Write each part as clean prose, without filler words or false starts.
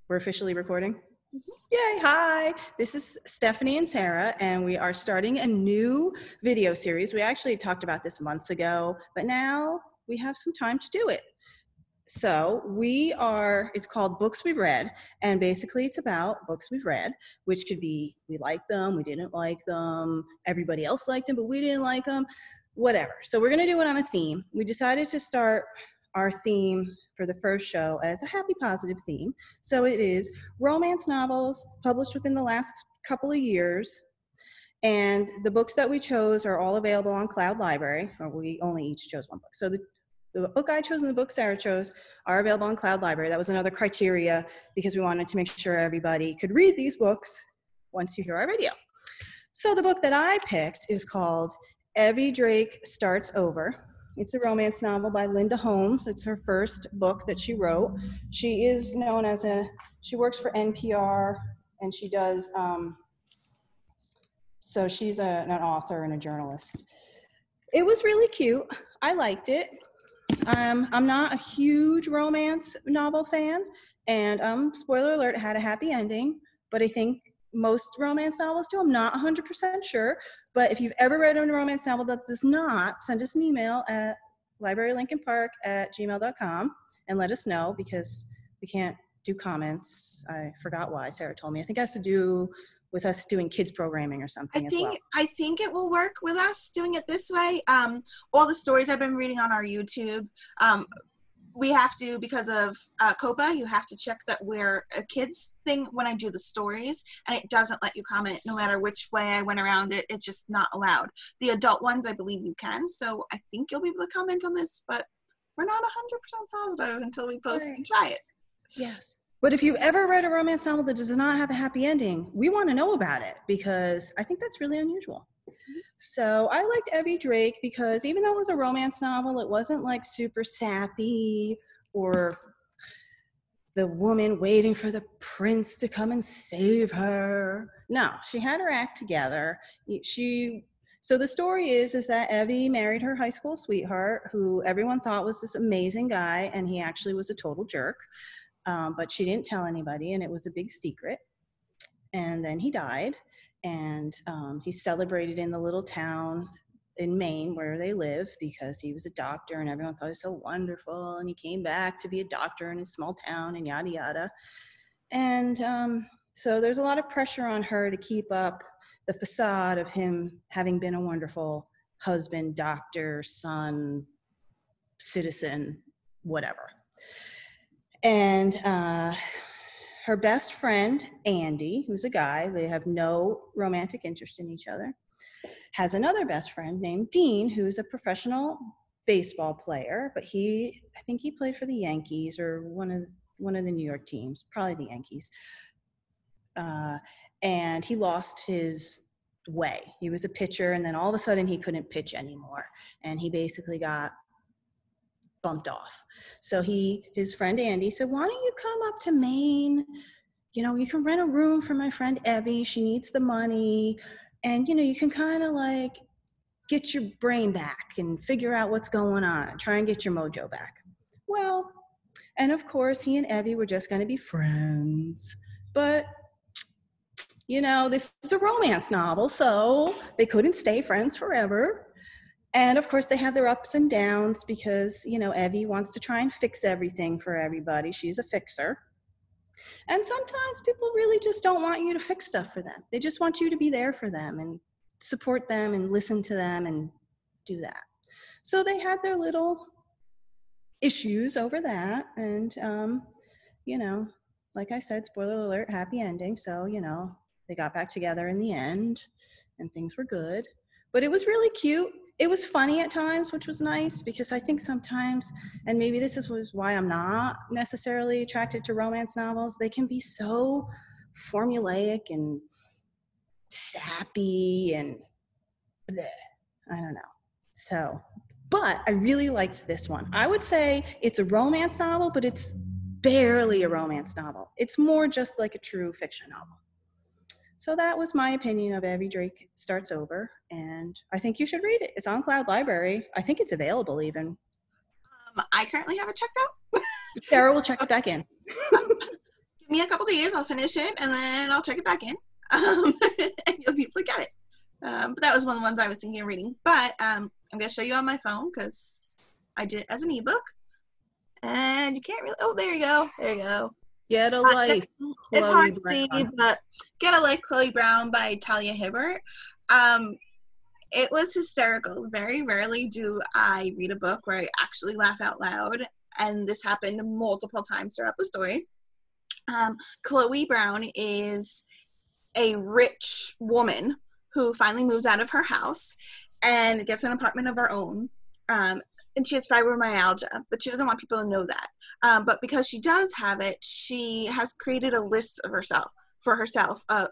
We're officially recording? Yay, hi! This is Stephanie and Sarah, and we are starting a new video series. We actually talked about this months ago, but now we have some time to do it. So it's called Books We've Read, and basically it's about books we've read, which could be we liked them, we didn't like them, everybody else liked them, but we didn't like them, whatever. So we're gonna do it on a theme. We decided to start our theme for the first show as a happy, positive theme. So it is romance novels published within the last couple of years. And the books that we chose are all available on Cloud Library, or we only each chose one book. So the book I chose and the book Sarah chose are available on Cloud Library. That was another criteria because we wanted to make sure everybody could read these books once you hear our video. So the book that I picked is called Evie Drake Starts Over. It's a romance novel by Linda Holmes. It's her first book that she wrote. She is known as she works for NPR, and she does, so she's an author and a journalist. It was really cute. I liked it. I'm not a huge romance novel fan, and spoiler alert, it had a happy ending, but I think most romance novels do. I'm not 100% sure, but if you've ever read a romance novel that does not, send us an email at librarylincolnpark@gmail.com and let us know, because we can't do comments. I forgot why. Sarah told me. I think it has to do with us doing kids programming or something as well. I think it will work with us doing it this way. All the stories I've been reading on our YouTube, we have to, because of COPA, you have to check that we're a kids thing when I do the stories, and it doesn't let you comment no matter which way I went around it. It's just not allowed. The adult ones, I believe you can, so I think you'll be able to comment on this, but we're not 100% positive until we post and try it. Yes. But if you've ever read a romance novel that does not have a happy ending, we want to know about it, because I think that's really unusual. So I liked Evie Drake because even though it was a romance novel, it wasn't like super sappy or the woman waiting for the prince to come and save her. No, she had her act together. So the story is that Evie married her high school sweetheart, who everyone thought was this amazing guy, and he actually was a total jerk. But she didn't tell anybody, and it was a big secret. And then he died, and he's celebrated in the little town in Maine where they live because he was a doctor and everyone thought he was so wonderful, and he came back to be a doctor in a small town and yada yada. And so there's a lot of pressure on her to keep up the facade of him having been a wonderful husband, doctor, son, citizen, whatever. And her best friend, Andy, who's a guy, they have no romantic interest in each other, has another best friend named Dean, who's a professional baseball player, but I think he played for the Yankees or one of the New York teams, probably the Yankees. And he lost his way. He was a pitcher, and then all of a sudden he couldn't pitch anymore, and he basically got bumped off. So his friend Andy said, why don't you come up to Maine? You know, you can rent a room for my friend Evie. She needs the money. And, you know, you can kind of like get your brain back and figure out what's going on and try and get your mojo back. Well, and of course, he and Evie were just going to be friends. But, you know, this is a romance novel, so they couldn't stay friends forever. And of course, they have their ups and downs because, you know, Evie wants to try and fix everything for everybody. She's a fixer. And sometimes people really just don't want you to fix stuff for them. They just want you to be there for them and support them and listen to them and do that. So they had their little issues over that. And, you know, like I said, spoiler alert, happy ending. So, you know, they got back together in the end and things were good. But it was really cute. It was funny at times, which was nice, because I think sometimes, and maybe this is why I'm not necessarily attracted to romance novels, they can be so formulaic and sappy and bleh, I don't know. So, but I really liked this one. I would say it's a romance novel, but it's barely a romance novel. It's more just like a true fiction novel. So that was my opinion of Evie Drake Starts Over, and I think you should read it. It's on Cloud Library. I think it's available even. I currently have it checked out. Sarah will check it back in. Give Give me a couple days, I'll finish it, and then I'll check it back in. And you'll be able to get it. But that was one of the ones I was thinking of reading. But I'm going to show you on my phone because I did it as an ebook. And you can't really, oh, there you go. There you go. Get a Life. It's Chloe hard to see, Brown. but Get a Life, Chloe Brown by Talia Hibbert. It was hysterical. Very rarely do I read a book where I actually laugh out loud. And this happened multiple times throughout the story. Chloe Brown is a rich woman who finally moves out of her house and gets an apartment of her own. And she has fibromyalgia, but she doesn't want people to know that. But because she does have it, she has created a list of herself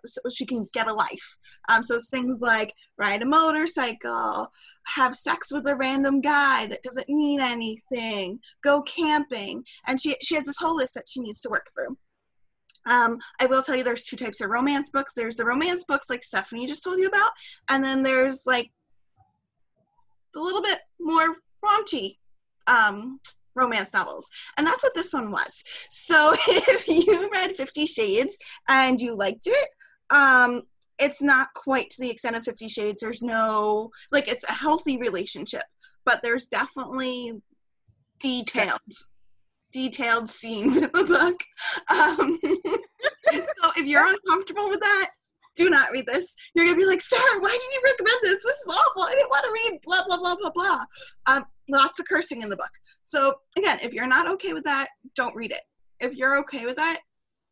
so she can get a life. So it's things like ride a motorcycle, have sex with a random guy that doesn't mean anything, go camping, and she has this whole list that she needs to work through. I will tell you there's two types of romance books. There's the romance books like Stephanie just told you about, and then there's like the little bit more raunchy romance novels. And that's what this one was. So if you read 50 Shades and you liked it, it's not quite to the extent of 50 Shades. There's no, like, it's a healthy relationship, but there's definitely detailed scenes in the book. So if you're uncomfortable with that, do not read this. You're going to be like, Sarah, why did you recommend this? This is awful. I didn't want to read blah, blah, blah, blah, blah. Lots of cursing in the book. So again, if you're not okay with that, don't read it. If you're okay with that,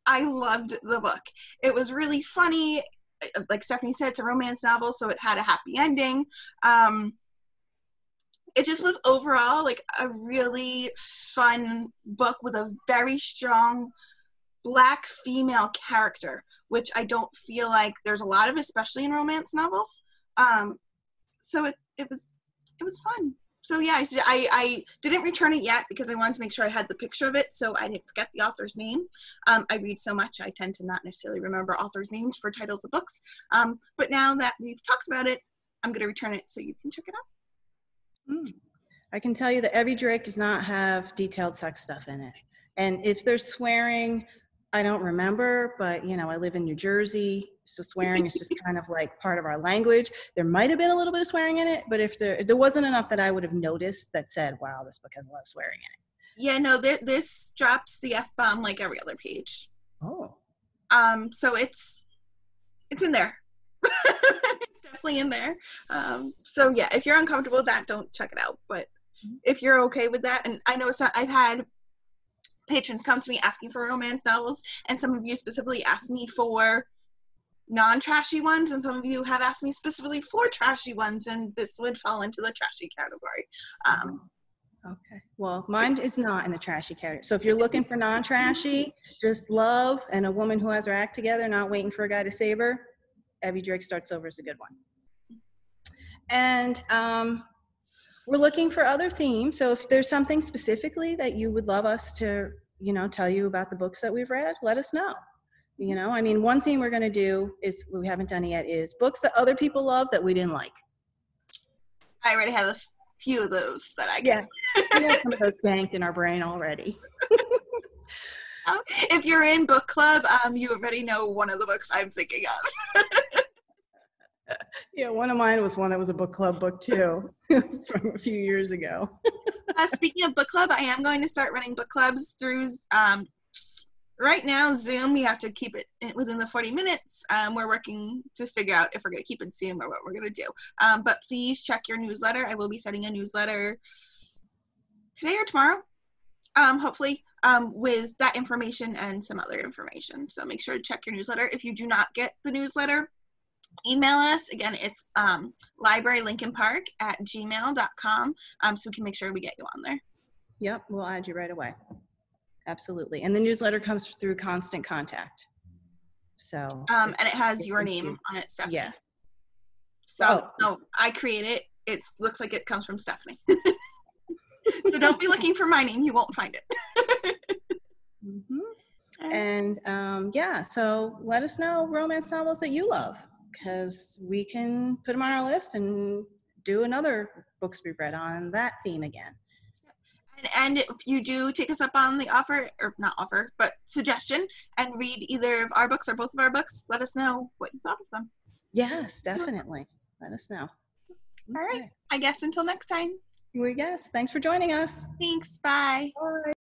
I loved the book. It was really funny. Like Stephanie said, it's a romance novel, so it had a happy ending. It just was overall like a really fun book with a very strong Black female character, which I don't feel like there's a lot of, especially in romance novels. So it was fun. So yeah, I didn't return it yet because I wanted to make sure I had the picture of it so I didn't forget the author's name. I read so much I tend to not necessarily remember authors' names for titles of books. But now that we've talked about it, I'm going to return it so you can check it out. I can tell you that Evie Drake does not have detailed sex stuff in it. And if there's swearing, I don't remember, but you know, I live in New Jersey, so swearing is just kind of like part of our language. There might have been a little bit of swearing in it, but if there wasn't enough that I would have noticed that said, wow, this book has a lot of swearing in it. Yeah, no, this drops the F-bomb like every other page. Oh. So it's in there. It's definitely in there. So yeah, if you're uncomfortable with that, don't check it out. But if you're okay with that, and I know it's not, I've had patrons come to me asking for romance novels, and some of you specifically asked me for non-trashy ones, and some of you have asked me specifically for trashy ones, and this would fall into the trashy category. Okay. Well, mine is not in the trashy category. So if you're looking for non-trashy, just love and a woman who has her act together, not waiting for a guy to save her, Evie Drake Starts Over is a good one. And we're looking for other themes. So if there's something specifically that you would love us to, you know, tell you about the books that we've read, let us know. You know, I mean, one thing we're going to do is, we haven't done yet, is books that other people love that we didn't like. I already have a few of those that I can. Yeah, we have some of those banked in our brain already. If you're in book club, you already know one of the books I'm thinking of. Yeah, one of mine was one that was a book club book too, from a few years ago. Speaking of book club, I am going to start running book clubs through, right now, Zoom. We have to keep it within the 40 minutes. We're working to figure out if we're going to keep it Zoom or what we're going to do. But please check your newsletter. I will be sending a newsletter today or tomorrow, hopefully, with that information and some other information. So make sure to check your newsletter. If you do not get the newsletter, email us. Again, it's librarylincolnpark@gmail.com, so we can make sure we get you on there. Yep, we'll add you right away. Absolutely. And the newsletter comes through Constant Contact. So and it has your name on it, Stephanie. Yeah. So no, I create it. It looks like it comes from Stephanie. So don't be looking for my name. You won't find it. And yeah, so let us know romance novels that you love, because we can put them on our list and do another books we've read on that theme again. And if you do take us up on the offer, or not offer, but suggestion, and read either of our books or both of our books, let us know what you thought of them. Yes, definitely. Let us know. All right. I guess until next time. Well, yes. Thanks for joining us. Thanks. Bye. Bye.